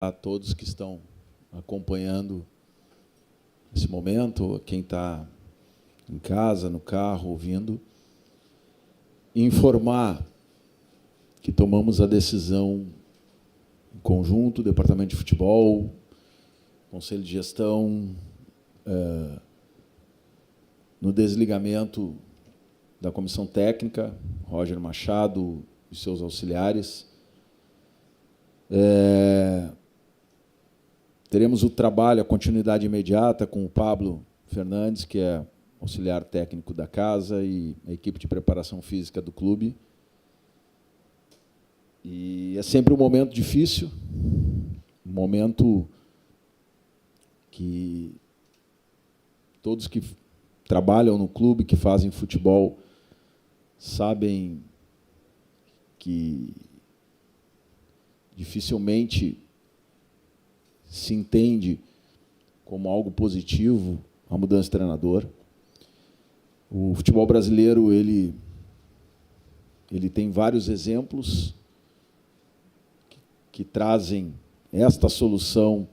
a todos que estão acompanhando esse momento, quem está em casa, no carro, ouvindo, informar que tomamos a decisão em conjunto, Departamento de Futebol, Conselho de Gestão, no desligamento da comissão técnica, Roger Machado e seus auxiliares. Teremos o trabalho, a continuidade imediata com o Pablo Fernandes, que é auxiliar técnico da casa, e a equipe de preparação física do clube. E é sempre um momento difícil, um momento que todos que trabalham no clube, que fazem futebol, sabem que dificilmente se entende como algo positivo a mudança de treinador. O futebol brasileiro ele tem vários exemplos que trazem esta solução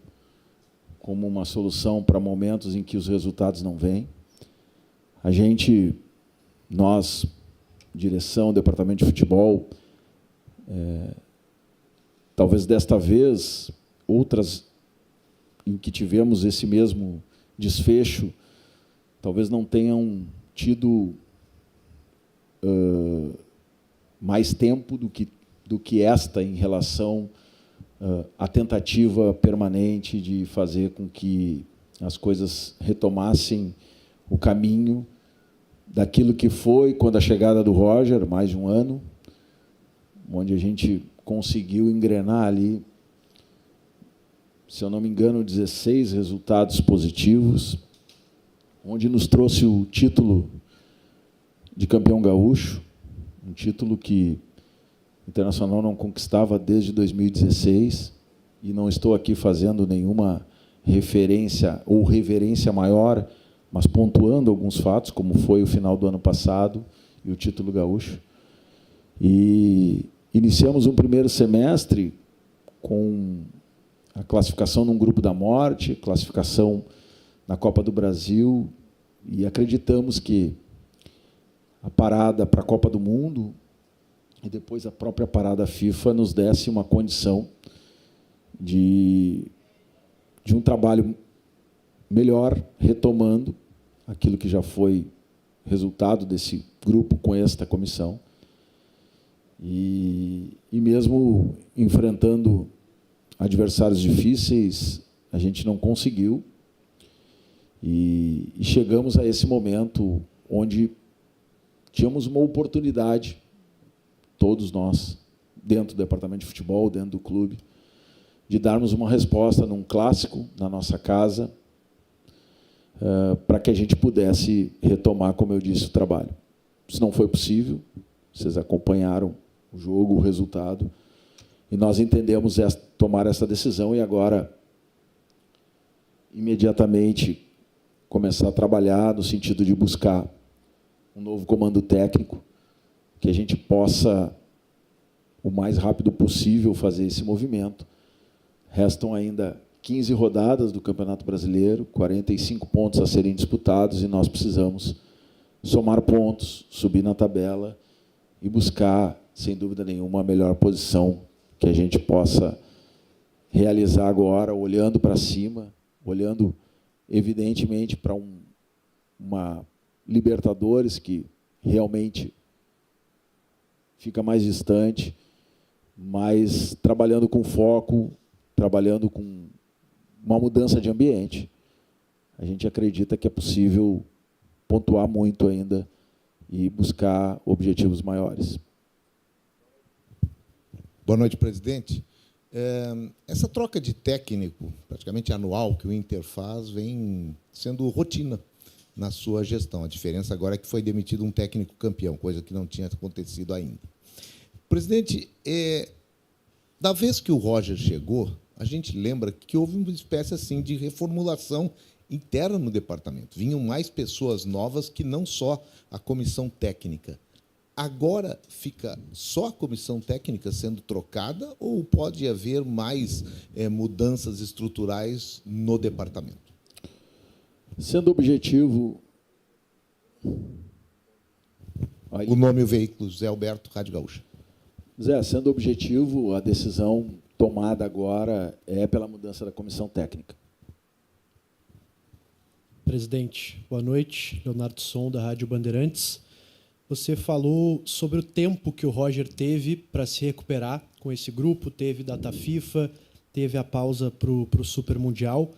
como uma solução para momentos em que os resultados não vêm. Nós, direção, departamento de futebol, talvez desta vez, outras em que tivemos esse mesmo desfecho, talvez não tenham tido mais tempo do que esta em relação à tentativa permanente de fazer com que as coisas retomassem o caminho daquilo que foi quando a chegada do Roger, mais de um ano, onde a gente conseguiu engrenar ali, se eu não me engano, 16 resultados positivos, onde nos trouxe o título de campeão gaúcho, um título que o Internacional não conquistava desde 2016, e não estou aqui fazendo nenhuma referência ou reverência maior, mas pontuando alguns fatos, como foi o final do ano passado e o título gaúcho. E iniciamos um primeiro semestre com a classificação num grupo da morte, classificação na Copa do Brasil, e acreditamos que a parada para a Copa do Mundo e depois a própria parada FIFA nos desse uma condição de um trabalho melhor, retomando aquilo que já foi resultado desse grupo com esta comissão, e mesmo enfrentando adversários difíceis, a gente não conseguiu, e chegamos a esse momento onde tínhamos uma oportunidade, todos nós, dentro do departamento de futebol, dentro do clube, de darmos uma resposta num clássico na nossa casa, para que a gente pudesse retomar, como eu disse, o trabalho. Isso não foi possível, vocês acompanharam o jogo, o resultado, e nós entendemos tomar essa decisão e agora, imediatamente, começar a trabalhar no sentido de buscar um novo comando técnico, que a gente possa, o mais rápido possível, fazer esse movimento. Restam ainda 15 rodadas do Campeonato Brasileiro, 45 pontos a serem disputados, e nós precisamos somar pontos, subir na tabela e buscar, sem dúvida nenhuma, a melhor posição que a gente possa realizar agora, olhando para cima, olhando, evidentemente, para uma Libertadores que realmente fica mais distante, mas trabalhando com foco, trabalhando com uma mudança de ambiente. A gente acredita que é possível pontuar muito ainda e buscar objetivos maiores. Boa noite, presidente. Essa troca de técnico, praticamente anual, que o Inter faz, vem sendo rotina na sua gestão. A diferença agora é que foi demitido um técnico campeão, coisa que não tinha acontecido ainda. Presidente, da vez que o Roger chegou, a gente lembra que houve uma espécie assim de reformulação interna no departamento. Vinham mais pessoas novas que não só a comissão técnica. Agora fica só a comissão técnica sendo trocada ou pode haver mais mudanças estruturais no departamento? Sendo objetivo... O nome e o veículo, Zé Alberto, Rádio Gaúcha. Zé, sendo objetivo, a decisão tomada agora é pela mudança da comissão técnica. Presidente, boa noite. Leonardo Som, da Rádio Bandeirantes. Você falou sobre o tempo que o Roger teve para se recuperar com esse grupo, teve data FIFA, teve a pausa para o Super Mundial.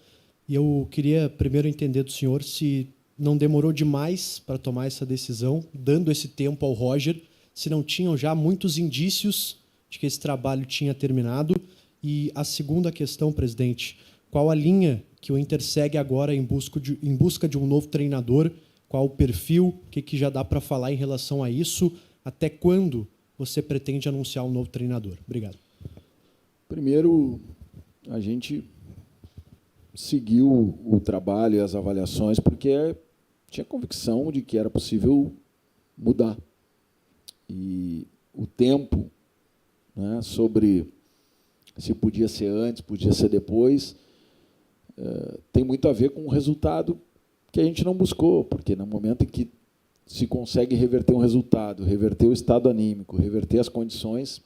E eu queria primeiro entender do senhor se não demorou demais para tomar essa decisão, dando esse tempo ao Roger, se não tinham já muitos indícios de que esse trabalho tinha terminado. E a segunda questão, presidente, qual a linha que o Inter segue agora em busca de um novo treinador? Qual o perfil? O que já dá para falar em relação a isso? Até quando você pretende anunciar um novo treinador? Obrigado. Primeiro, a gente seguiu o trabalho e as avaliações porque tinha convicção de que era possível mudar. E o tempo, né, sobre se podia ser antes, podia ser depois, tem muito a ver com o resultado que a gente não buscou, porque no momento em que se consegue reverter um resultado, reverter o estado anímico, reverter as condições,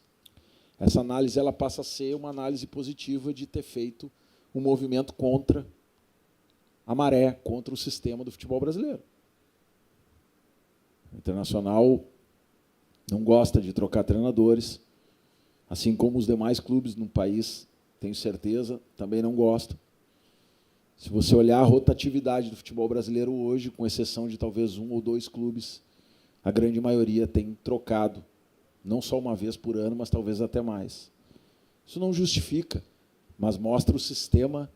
essa análise ela passa a ser uma análise positiva de ter feito um movimento contra a maré, contra o sistema do futebol brasileiro. O Internacional não gosta de trocar treinadores, assim como os demais clubes no país, tenho certeza, também não gostam. Se você olhar a rotatividade do futebol brasileiro hoje, com exceção de talvez 1 ou 2 clubes, a grande maioria tem trocado, não só uma vez por ano, mas talvez até mais. Isso não justifica, mas mostra o sistema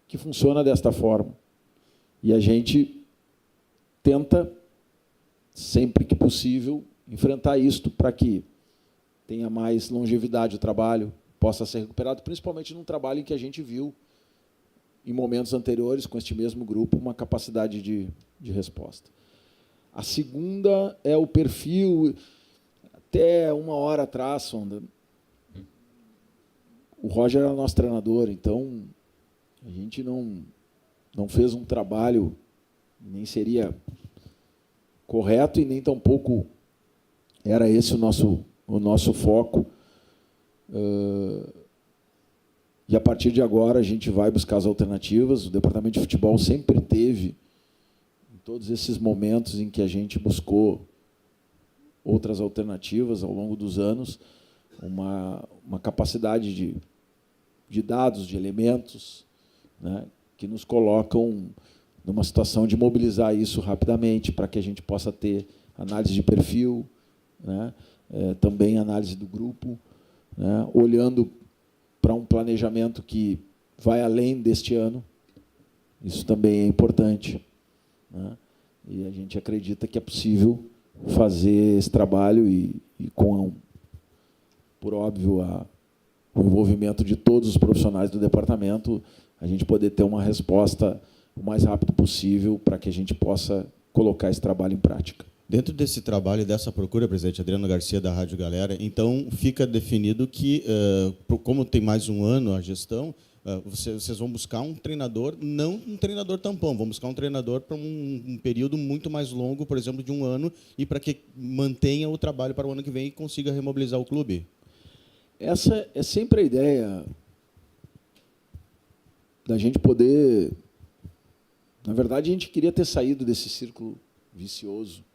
que funciona desta forma. E a gente tenta, sempre que possível, enfrentar isto para que tenha mais longevidade o trabalho, possa ser recuperado, principalmente num trabalho em que a gente viu, em momentos anteriores, com este mesmo grupo, uma capacidade de resposta. A segunda é o perfil. Até uma hora atrás, Sonda, o Roger era nosso treinador, então a gente não fez um trabalho, nem seria correto e nem tampouco era esse o nosso foco. E, a partir de agora, a gente vai buscar as alternativas. O Departamento de Futebol sempre teve, em todos esses momentos em que a gente buscou outras alternativas ao longo dos anos, uma capacidade de dados, de elementos, né, que nos colocam numa situação de mobilizar isso rapidamente para que a gente possa ter análise de perfil, né, também análise do grupo, né, olhando para um planejamento que vai além deste ano. Isso também é importante, né? E a gente acredita que é possível fazer esse trabalho e com, por óbvio, o envolvimento de todos os profissionais do departamento, a gente poder ter uma resposta o mais rápido possível para que a gente possa colocar esse trabalho em prática. Dentro desse trabalho e dessa procura, presidente Adriano Garcia, da Rádio Galera, então fica definido que, como tem mais um ano a gestão, vocês vão buscar um treinador, não um treinador tampão, vão buscar um treinador para um período muito mais longo, por exemplo, de um ano, e para que mantenha o trabalho para o ano que vem e consiga remobilizar o clube? Essa é sempre a ideia da gente poder... Na verdade, a gente queria ter saído desse círculo vicioso,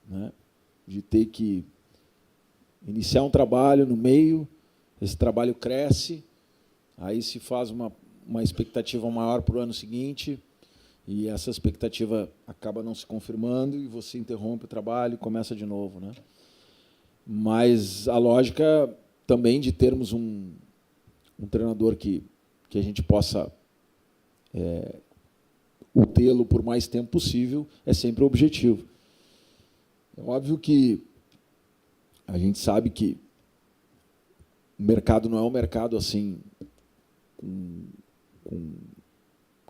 né, de ter que iniciar um trabalho no meio, esse trabalho cresce, aí se faz uma expectativa maior para o ano seguinte, e essa expectativa acaba não se confirmando, e você interrompe o trabalho e começa de novo, né? Mas a lógica também de termos um treinador que a gente possa o tê-lo por mais tempo possível é sempre o objetivo. É óbvio que a gente sabe que o mercado não é um mercado assim com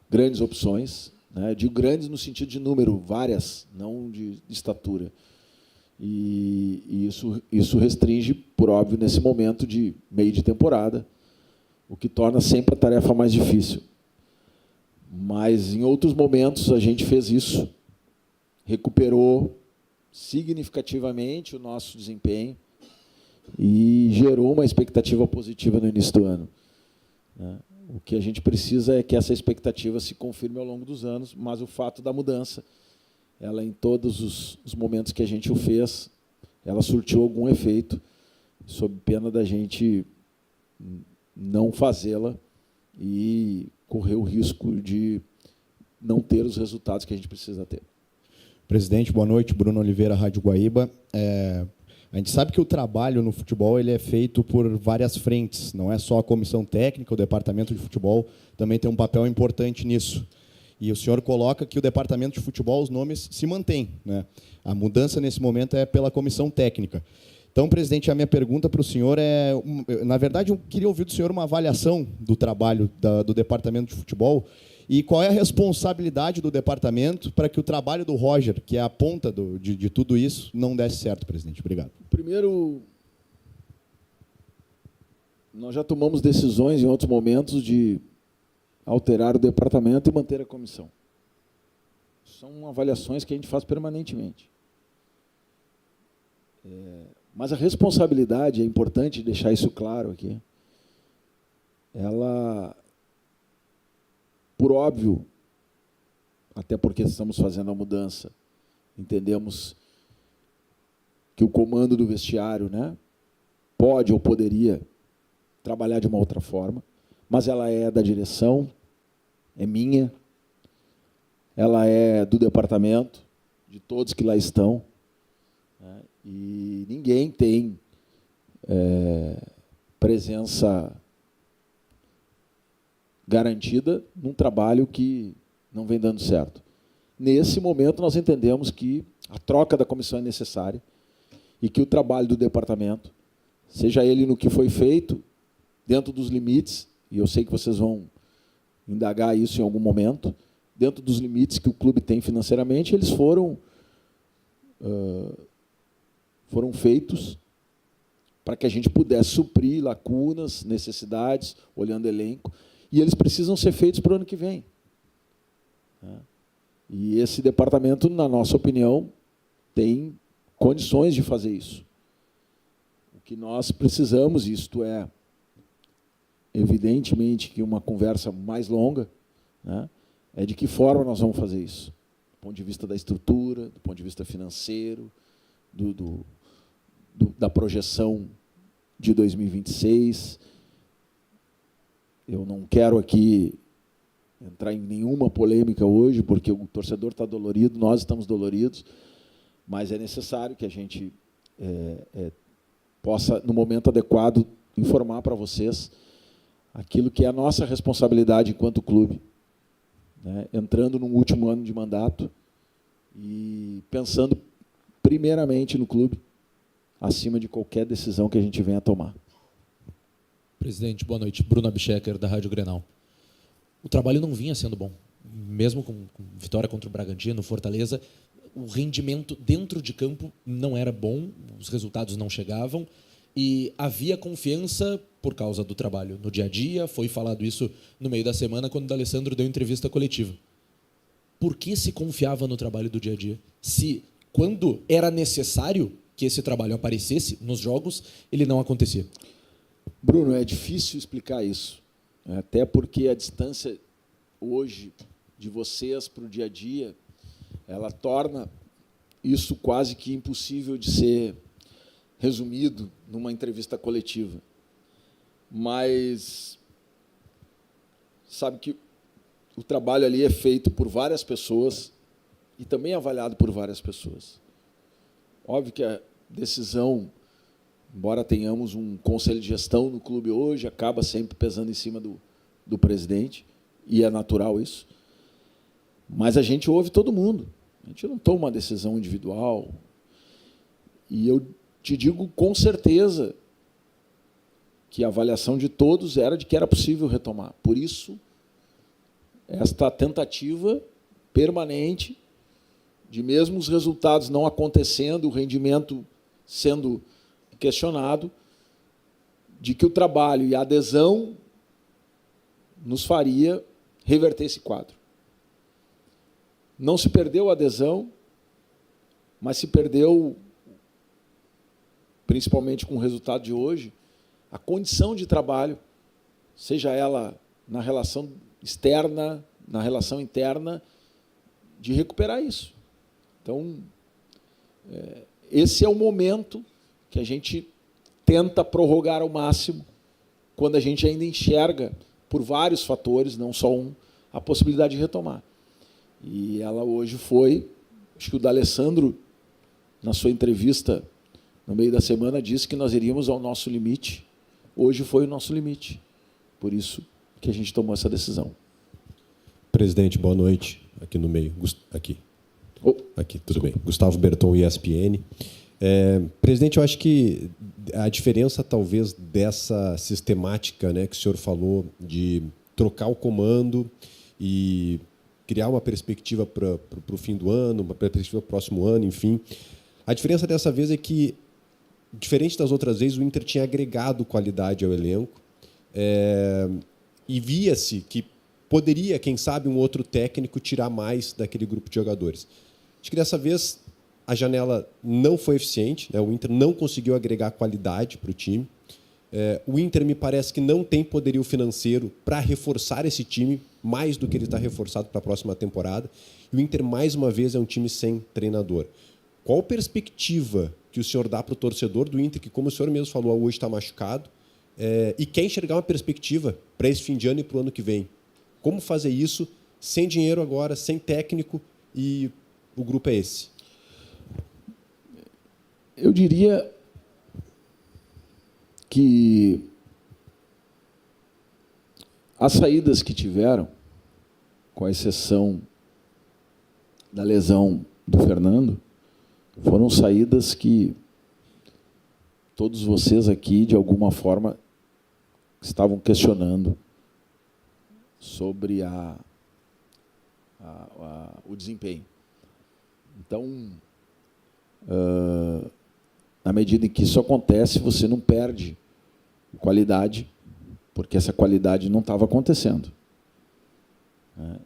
grandes opções, né? Digo grandes no sentido de número, várias, não de estatura. E isso restringe, por óbvio, nesse momento de meio de temporada, o que torna sempre a tarefa mais difícil. Mas, em outros momentos, a gente fez isso, recuperou significativamente o nosso desempenho e gerou uma expectativa positiva no início do ano. O que a gente precisa é que essa expectativa se confirme ao longo dos anos, mas o fato da mudança, ela, em todos os momentos que a gente o fez, ela surtiu algum efeito, sob pena da gente não fazê-la e correr o risco de não ter os resultados que a gente precisa ter. Presidente, boa noite. Bruno Oliveira, Rádio Guaíba. A gente sabe que o trabalho no futebol ele é feito por várias frentes, não é só a comissão técnica, o departamento de futebol também tem um papel importante nisso. E o senhor coloca que o departamento de futebol, os nomes se mantêm, né? A mudança nesse momento é pela comissão técnica. Então, presidente, a minha pergunta para o senhor é, na verdade, eu queria ouvir do senhor uma avaliação do trabalho do departamento de futebol e qual é a responsabilidade do departamento para que o trabalho do Roger, que é a ponta de tudo isso, não desse certo, presidente. Obrigado. Primeiro, nós já tomamos decisões em outros momentos de alterar o departamento e manter a comissão. São avaliações que a gente faz permanentemente. Mas a responsabilidade, é importante deixar isso claro aqui, ela, por óbvio, até porque estamos fazendo a mudança, entendemos que o comando do vestiário, né, pode ou poderia trabalhar de uma outra forma, mas ela é da direção, é minha, ela é do departamento, de todos que lá estão, né, e ninguém tem presença garantida num trabalho que não vem dando certo. Nesse momento, nós entendemos que a troca da comissão é necessária e que o trabalho do departamento, seja ele no que foi feito, dentro dos limites, e eu sei que vocês vão indagar isso em algum momento, dentro dos limites que o clube tem financeiramente, eles foram feitos para que a gente pudesse suprir lacunas, necessidades, olhando elenco, e eles precisam ser feitos para o ano que vem. E esse departamento, na nossa opinião, tem condições de fazer isso. O que nós precisamos, isto é, evidentemente, que uma conversa mais longa, né, é de que forma nós vamos fazer isso. Do ponto de vista da estrutura, do ponto de vista financeiro, da projeção de 2026. Eu não quero aqui entrar em nenhuma polêmica hoje, porque o torcedor está dolorido, nós estamos doloridos, mas é necessário que a gente possa, no momento adequado, informar para vocês aquilo que é a nossa responsabilidade enquanto clube, né, entrando no último ano de mandato e pensando primeiramente no clube, acima de qualquer decisão que a gente venha a tomar. Presidente, boa noite. Bruno Abchecker, da Rádio Grenal. O trabalho não vinha sendo bom. Mesmo com vitória contra o Bragantino, Fortaleza, o rendimento dentro de campo não era bom, os resultados não chegavam, e havia confiança por causa do trabalho no dia a dia. Foi falado isso no meio da semana, quando o D'Alessandro deu entrevista coletiva. Por que se confiava no trabalho do dia a dia? Se, quando era necessário que esse trabalho aparecesse nos jogos, ele não acontecia. Bruno, é difícil explicar isso, até porque a distância hoje de vocês para o dia a dia, ela torna isso quase que impossível de ser resumido numa entrevista coletiva. Mas sabe que o trabalho ali é feito por várias pessoas e também avaliado por várias pessoas. Óbvio que a decisão, embora tenhamos um conselho de gestão no clube hoje, acaba sempre pesando em cima do presidente, e é natural isso. Mas a gente ouve todo mundo. A gente não toma uma decisão individual. E eu te digo com certeza que a avaliação de todos era de que era possível retomar. Por isso, esta tentativa permanente de mesmo os resultados não acontecendo, o rendimento sendo questionado, de que o trabalho e a adesão nos faria reverter esse quadro. Não se perdeu a adesão, mas se perdeu, principalmente com o resultado de hoje, a condição de trabalho, seja ela na relação externa, na relação interna, de recuperar isso. Então, esse é o momento que a gente tenta prorrogar ao máximo, quando a gente ainda enxerga, por vários fatores, não só um, a possibilidade de retomar. E ela hoje foi, acho que o D'Alessandro, na sua entrevista no meio da semana, disse que nós iríamos ao nosso limite. Hoje foi o nosso limite. Por isso que a gente tomou essa decisão. Presidente, boa noite. Aqui no meio. Aqui. Aqui, tudo bem. Gustavo Berton, ESPN. Presidente, eu acho que a diferença, talvez, dessa sistemática, né, que o senhor falou, de trocar o comando e criar uma perspectiva para o fim do ano, uma perspectiva para o próximo ano, enfim. A diferença dessa vez é que, diferente das outras vezes, o Inter tinha agregado qualidade ao elenco e via-se que poderia, quem sabe, um outro técnico tirar mais daquele grupo de jogadores. Acho que dessa vez a janela não foi eficiente, né? O Inter não conseguiu agregar qualidade para o time. O Inter me parece que não tem poderio financeiro para reforçar esse time mais do que ele está reforçado para a próxima temporada. E o Inter, mais uma vez, é um time sem treinador. Qual perspectiva que o senhor dá para o torcedor do Inter, que, como o senhor mesmo falou, hoje está machucado, e quer enxergar uma perspectiva para esse fim de ano e para o ano que vem? Como fazer isso sem dinheiro agora, sem técnico, e o grupo é esse? Eu diria que as saídas que tiveram, com a exceção da lesão do Fernando, foram saídas que todos vocês aqui, de alguma forma, estavam questionando sobre o desempenho. Então, na medida em que isso acontece, você não perde qualidade, porque essa qualidade não estava acontecendo.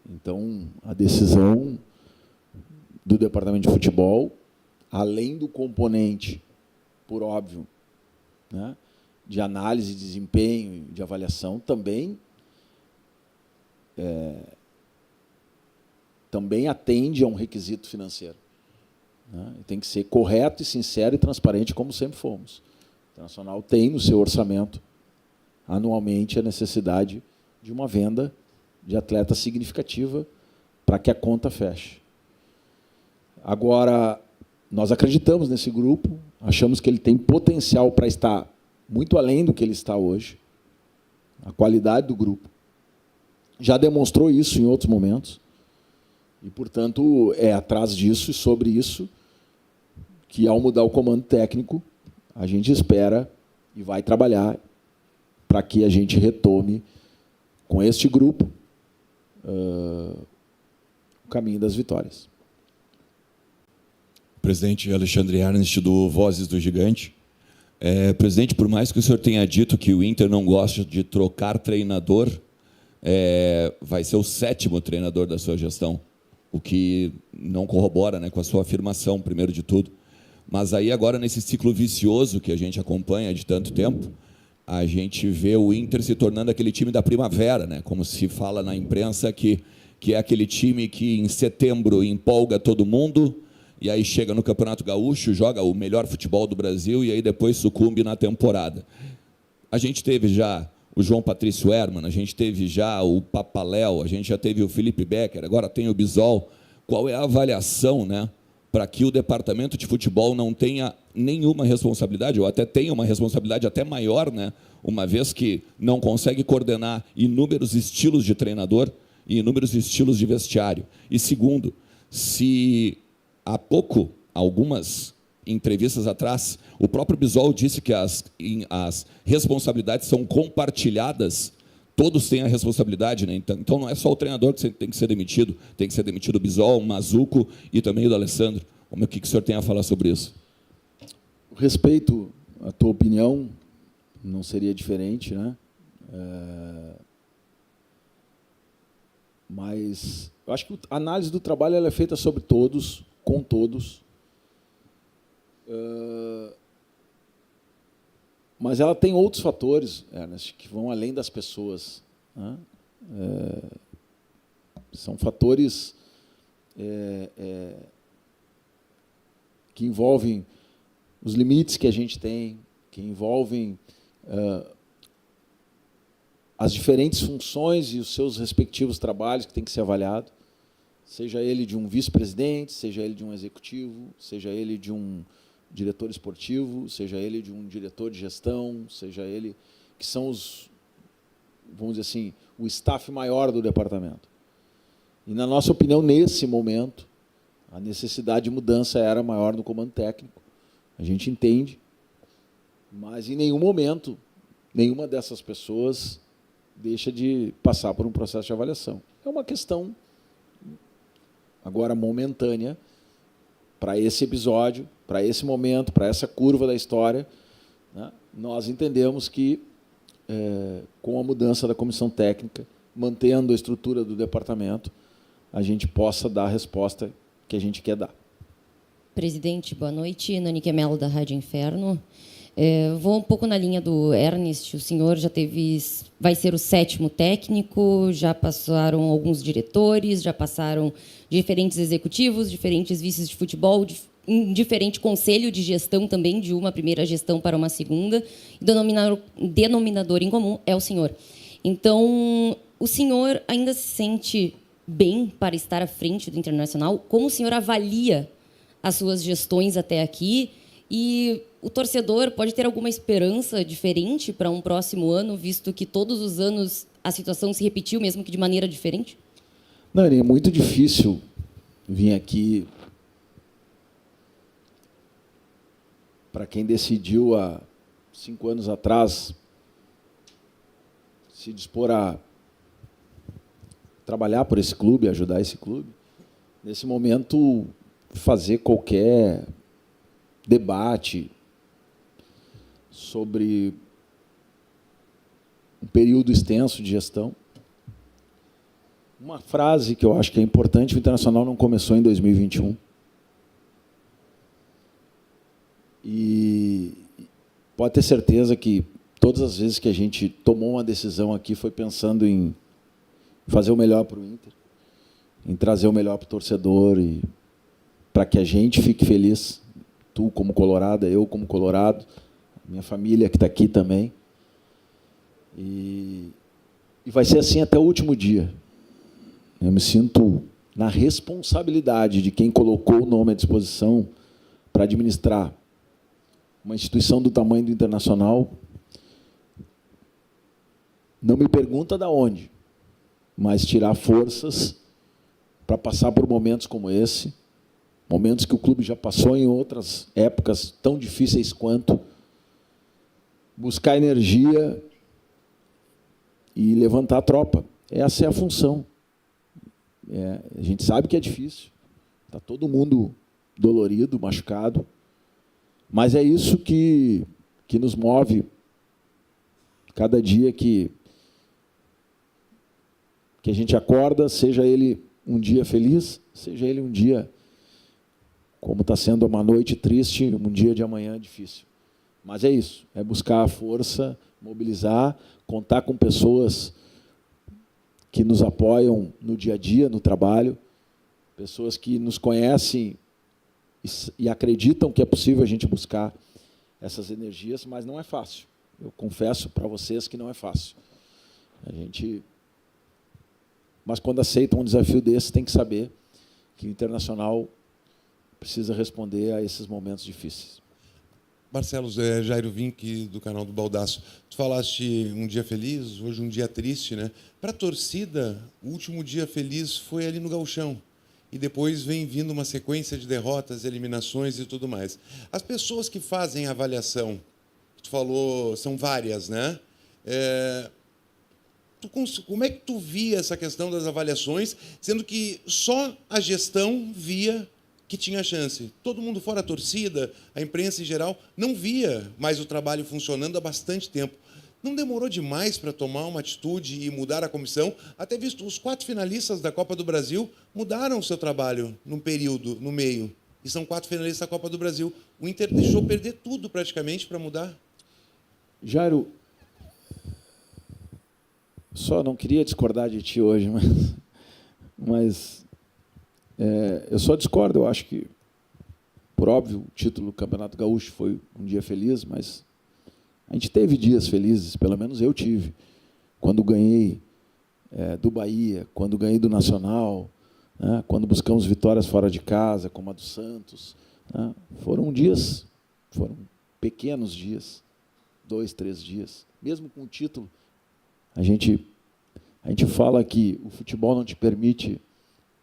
Então, a decisão do departamento de futebol, além do componente, por óbvio, né, de análise de desempenho, de avaliação, também atende a um requisito financeiro. Tem que ser correto e sincero e transparente, como sempre fomos. O Internacional tem no seu orçamento, anualmente, a necessidade de uma venda de atleta significativa para que a conta feche. Agora, nós acreditamos nesse grupo, achamos que ele tem potencial para estar muito além do que ele está hoje. A qualidade do grupo já demonstrou isso em outros momentos. E, portanto, é atrás disso e sobre isso que, ao mudar o comando técnico, a gente espera e vai trabalhar para que a gente retome, com este grupo, o caminho das vitórias. Presidente Alexandre Ernst, do Vozes do Gigante. Presidente, por mais que o senhor tenha dito que o Inter não gosta de trocar treinador, vai ser o 7º treinador da sua gestão, o que não corrobora, né, com a sua afirmação, primeiro de tudo. Mas aí agora, nesse ciclo vicioso que a gente acompanha de tanto tempo, a gente vê o Inter se tornando aquele time da primavera, né, como se fala na imprensa, que é aquele time que em setembro empolga todo mundo, e aí chega no Campeonato Gaúcho, joga o melhor futebol do Brasil e aí depois sucumbe na temporada. A gente teve já o João Patrício Herman, a gente teve já o Papaléu, a gente já teve o Felipe Becker, agora tem o Bisol. Qual é a avaliação, né, para que o departamento de futebol não tenha nenhuma responsabilidade, ou até tenha uma responsabilidade até maior, né, uma vez que não consegue coordenar inúmeros estilos de treinador e inúmeros estilos de vestiário? E segundo, se há pouco, algumas entrevistas atrás, o próprio Bisol disse que as responsabilidades são compartilhadas todos têm a responsabilidade, né? Então não é só o treinador que tem que ser demitido, tem que ser demitido o Bisol, o Mazuco e também o D'Alessandro. O que o senhor tem a falar sobre isso? Respeito a tua opinião, não seria diferente, né? Mas eu acho que a análise do trabalho ela é feita sobre todos, com todos. Mas ela tem outros fatores, Ernest, que vão além das pessoas, né? São fatores que envolvem os limites que a gente tem, que envolvem as diferentes funções e os seus respectivos trabalhos que tem que ser avaliado, seja ele de um vice-presidente, seja ele de um executivo, seja ele de um diretor esportivo, seja ele de um diretor de gestão, seja ele que são os, vamos dizer assim, o staff maior do departamento. E, na nossa opinião, nesse momento, a necessidade de mudança era maior no comando técnico. A gente entende, mas em nenhum momento, nenhuma dessas pessoas deixa de passar por um processo de avaliação. É uma questão, agora momentânea, para esse episódio, para esse momento, para essa curva da história, né? Nós entendemos que, com a mudança da comissão técnica, mantendo a estrutura do departamento, a gente possa dar a resposta que a gente quer dar. Presidente, boa noite. Nanique Melo, da Rádio Inferno. Vou um pouco na linha do Ernest. O senhor já vai ser o 7º técnico, já passaram alguns diretores, já passaram diferentes executivos, diferentes vices de futebol, um diferente conselho de gestão também, de uma primeira gestão para uma segunda. Denominador em comum é o senhor. Então, o senhor ainda se sente bem para estar à frente do Internacional? Como o senhor avalia as suas gestões até aqui? E o torcedor pode ter alguma esperança diferente para um próximo ano, visto que todos os anos a situação se repetiu, mesmo que de maneira diferente? Não, é muito difícil vir aqui para quem decidiu há 5 anos atrás se dispor a trabalhar por esse clube, ajudar esse clube. Nesse momento, fazer qualquer debate sobre um período extenso de gestão. Uma frase que eu acho que é importante: o Internacional não começou em 2021. E pode ter certeza que todas as vezes que a gente tomou uma decisão aqui foi pensando em fazer o melhor para o Inter, em trazer o melhor para o torcedor, e para que a gente fique feliz, tu como colorada, eu como colorado, minha família que está aqui também. E vai ser assim até o último dia. Eu me sinto na responsabilidade de quem colocou o nome à disposição para administrar uma instituição do tamanho do Internacional. Não me pergunta de onde, mas tirar forças para passar por momentos como esse, momentos que o clube já passou em outras épocas tão difíceis quanto, buscar energia e levantar a tropa. Essa é a função. A gente sabe que é difícil, está todo mundo dolorido, machucado, mas é isso que nos move cada dia que a gente acorda, seja ele um dia feliz, seja ele um dia, como está sendo uma noite triste, um dia de amanhã difícil. Mas é isso, é buscar a força, mobilizar, contar com pessoas que nos apoiam no dia a dia, no trabalho, pessoas que nos conhecem e acreditam que é possível a gente buscar essas energias, mas não é fácil. Eu confesso para vocês que não é fácil. Mas quando aceitam um desafio desse, tem que saber que o Internacional precisa responder a esses momentos difíceis. Marcelo, Jairo Vinck, do canal do Baldaço. Tu falaste um dia feliz, hoje um dia triste, né? Para a torcida, o último dia feliz foi ali no Gauchão. E depois vem vindo uma sequência de derrotas, eliminações e tudo mais. As pessoas que fazem a avaliação, tu falou, são várias, né? como é que tu via essa questão das avaliações, sendo que só a gestão via que tinha chance? Todo mundo fora a torcida, a imprensa em geral, não via mais o trabalho funcionando há bastante tempo. Não demorou demais para tomar uma atitude e mudar a comissão? Até visto, os 4 finalistas da Copa do Brasil mudaram o seu trabalho num período, no meio. E são 4 finalistas da Copa do Brasil. O Inter deixou perder tudo praticamente para mudar. Jairo, só não queria discordar de ti hoje, mas eu só discordo. Eu acho que, por óbvio, o título do Campeonato Gaúcho foi um dia feliz, mas a gente teve dias felizes, pelo menos eu tive, quando ganhei do Bahia, quando ganhei do Nacional, né, quando buscamos vitórias fora de casa, como a do Santos. Né, foram pequenos dias, 2, 3 dias. Mesmo com o título, a gente fala que o futebol não te permite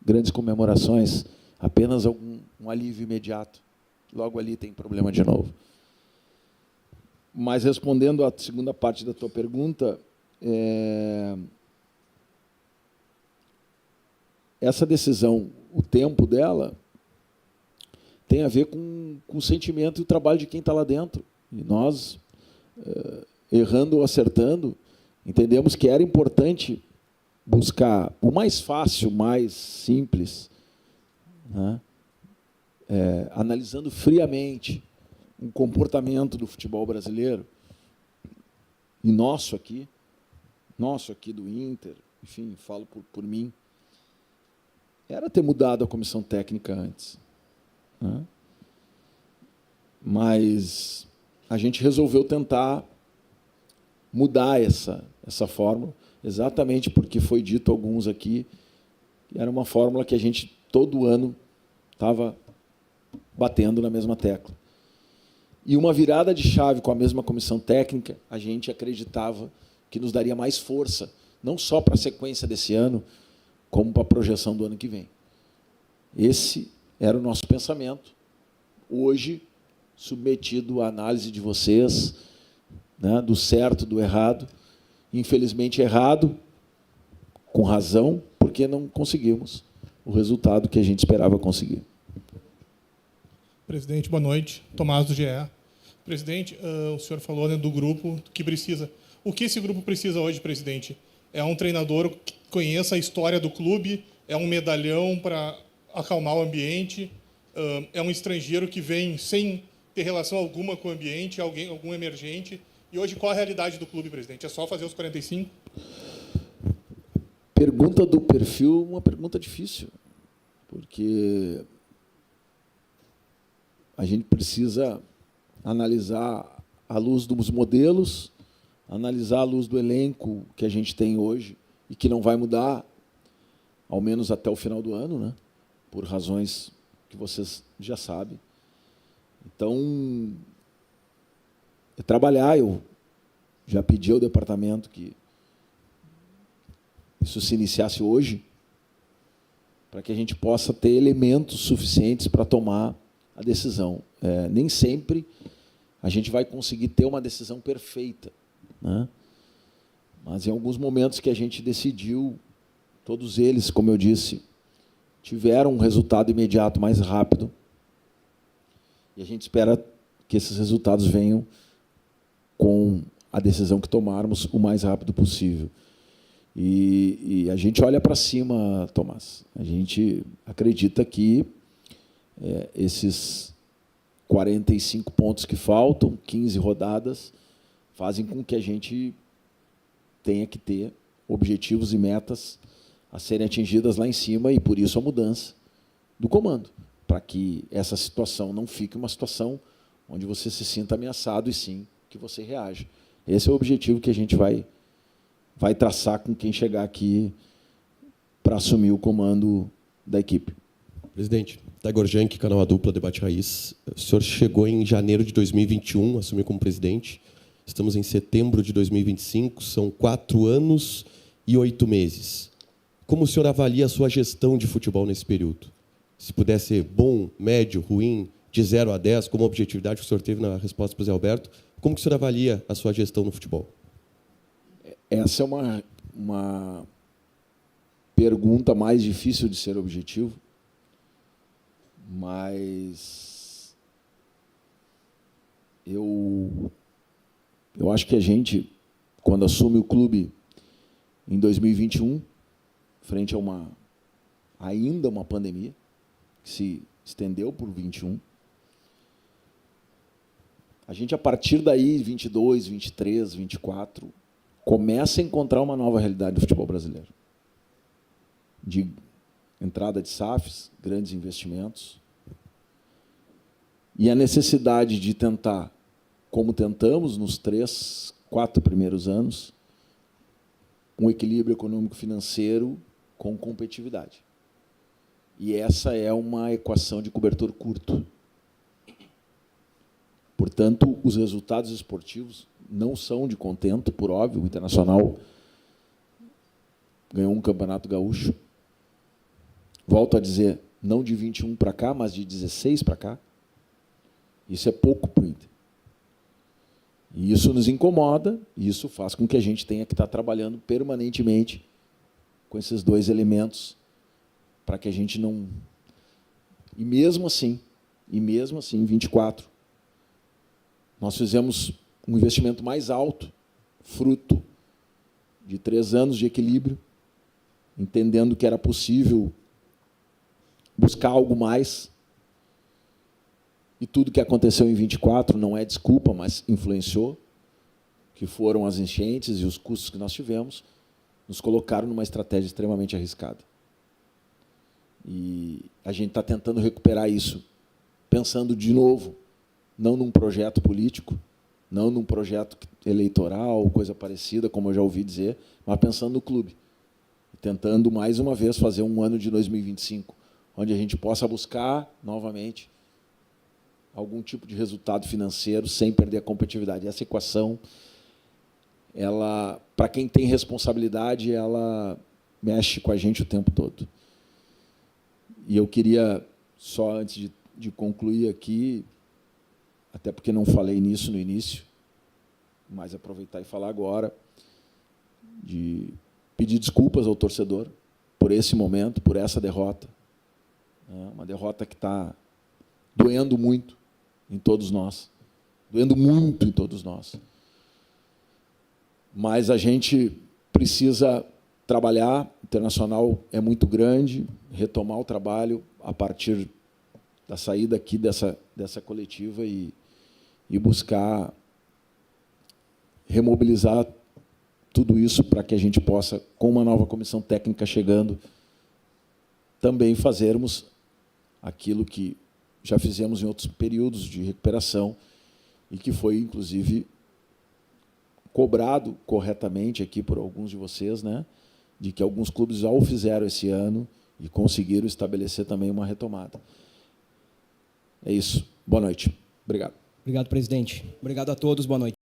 grandes comemorações, apenas um alívio imediato. Logo ali tem problema de novo. Mas, respondendo à segunda parte da tua pergunta, essa decisão, o tempo dela, tem a ver com o sentimento e o trabalho de quem está lá dentro. E nós, errando ou acertando, entendemos que era importante buscar o mais fácil, mais simples, né? Analisando friamente o comportamento do futebol brasileiro, e nosso aqui do Inter, enfim, falo por mim, era ter mudado a comissão técnica antes. Né? Mas a gente resolveu tentar mudar essa fórmula, exatamente porque foi dito a alguns aqui, que era uma fórmula que a gente, todo ano, estava batendo na mesma tecla. E uma virada de chave com a mesma comissão técnica, a gente acreditava que nos daria mais força, não só para a sequência desse ano, como para a projeção do ano que vem. Esse era o nosso pensamento. Hoje, submetido à análise de vocês, né, do certo, do errado. Infelizmente, errado, com razão, porque não conseguimos o resultado que a gente esperava conseguir. Presidente, boa noite. Tomás, do GE. Presidente, o senhor falou, né, do grupo que precisa. O que esse grupo precisa hoje, presidente? É um treinador que conheça a história do clube, é um medalhão para acalmar o ambiente, é um estrangeiro que vem sem ter relação alguma com o ambiente, algum emergente. E hoje, qual a realidade do clube, presidente? É só fazer os 45? Pergunta do perfil, uma pergunta difícil, porque a gente precisa analisar à luz dos modelos, analisar à luz do elenco que a gente tem hoje e que não vai mudar, ao menos até o final do ano, né? Por razões que vocês já sabem. Então, é trabalhar. Eu já pedi ao departamento que isso se iniciasse hoje, para que a gente possa ter elementos suficientes para tomar a decisão. Nem sempre a gente vai conseguir ter uma decisão perfeita, né? Mas em alguns momentos que a gente decidiu, todos eles, como eu disse, tiveram um resultado imediato mais rápido, e a gente espera que esses resultados venham com a decisão que tomarmos o mais rápido possível. E a gente olha para cima, Tomás. A gente acredita que esses 45 pontos que faltam, 15 rodadas, fazem com que a gente tenha que ter objetivos e metas a serem atingidas lá em cima, e por isso a mudança do comando, para que essa situação não fique uma situação onde você se sinta ameaçado, e sim que você reaja. Esse é o objetivo que a gente vai traçar com quem chegar aqui para assumir o comando da equipe. Presidente, Taigor Jank, canal A Dupla, Debate Raiz. O senhor chegou em janeiro de 2021, assumiu como presidente. Estamos em setembro de 2025, são 4 anos e 8 meses. Como o senhor avalia a sua gestão de futebol nesse período? Se puder ser bom, médio, ruim, de 0 a 10, como a objetividade que o senhor teve na resposta para o Zé Alberto, como que o senhor avalia a sua gestão no futebol? Essa é uma uma pergunta mais difícil de ser objetivo, mas eu acho que a gente, quando assume o clube em 2021, frente a ainda uma pandemia, que se estendeu por 21, a gente, a partir daí, 22, 23, 24, começa a encontrar uma nova realidade do futebol brasileiro. De entrada de SAFs, grandes investimentos, e a necessidade de tentar, como tentamos nos 3, 4 primeiros anos, um equilíbrio econômico-financeiro com competitividade. E essa é uma equação de cobertor curto. Portanto, os resultados esportivos não são de contento, por óbvio. O Internacional ganhou um campeonato gaúcho. Volto a dizer, não de 21 para cá, mas de 16 para cá. Isso é pouco para o Inter. E isso nos incomoda, e isso faz com que a gente tenha que estar trabalhando permanentemente com esses dois elementos, para que a gente não... E mesmo assim, 24, nós fizemos um investimento mais alto, fruto de 3 anos de equilíbrio, entendendo que era possível buscar algo mais. E tudo que aconteceu em 24 não é desculpa, mas influenciou, que foram as enchentes e os custos que nós tivemos, nos colocaram numa estratégia extremamente arriscada. E a gente está tentando recuperar isso, pensando de novo, não num projeto político, não num projeto eleitoral, coisa parecida, como eu já ouvi dizer, mas pensando no clube. Tentando, mais uma vez, fazer um ano de 2025, onde a gente possa buscar, novamente, algum tipo de resultado financeiro sem perder a competitividade. Essa equação, ela, para quem tem responsabilidade, ela mexe com a gente o tempo todo. E eu queria, só antes de concluir aqui, até porque não falei nisso no início, mas aproveitar e falar agora, de pedir desculpas ao torcedor por esse momento, por essa derrota. Uma derrota que está doendo muito em todos nós. Doendo muito em todos nós. Mas a gente precisa trabalhar, o Internacional é muito grande, retomar o trabalho a partir da saída aqui dessa coletiva e buscar remobilizar tudo isso para que a gente possa, com uma nova comissão técnica chegando, também fazermos aquilo que já fizemos em outros períodos de recuperação e que foi, inclusive, cobrado corretamente aqui por alguns de vocês, né, de que alguns clubes já o fizeram esse ano e conseguiram estabelecer também uma retomada. É isso. Boa noite. Obrigado. Obrigado, presidente. Obrigado a todos. Boa noite.